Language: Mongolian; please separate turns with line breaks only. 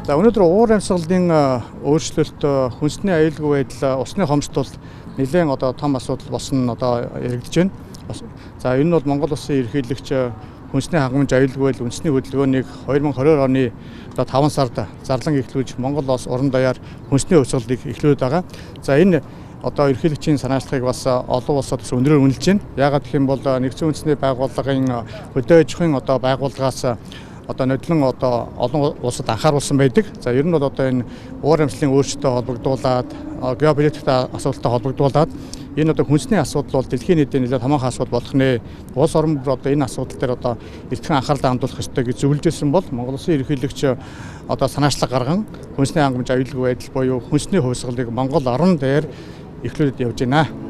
За өнөөдөр уур амьсгалын өөрчлөлт, хүнсний аюулгүй байдал, усны хомсдол нэлээд том асуудал болсон яригдж байна. За энэ нь бол Монгол Улсын ерөнхийлөгч хүнсний хангамж аюулгүй байдал үндэсний хөдөлгөөнийг 2022 оны 5 сард зарлан эхлүүлж Монгол Улс уран даяар хүнсний хувьсгалыг эхлүүлээд байгаа. За энэ ерөнхийлөгчийн санаачлалыг бас олон улсад өндрөөр үнэлж байна. Яагаад гэх юм бол нэгдсэн үндэсний байгууллагын хөдөө аж ахуйн байгууллагаас нодлон олон улсад анхааруулсан байдаг. За ер нь бол энэ уур амьсгалын өөрчлөлтөд холбогдуулаад геополитиктэй асуудалтай холбогдуулаад энэ хүнсний асуудал бол дэлхийн нийтийн нэлээд томоохон асуудал болох нэ. Улс орн бүр энэ асуудал дээр эртхэн анхаарлаа хандуулах ёстой гэж зөвлөжсэн бол Монгол Улсын ерөнхийлөгч санаачлаг гарган хүнсний хангамж аюулгүй байдал буюу хүнсний хувьсгалыг Монгол орн дээр эхлүүлээд явж байна.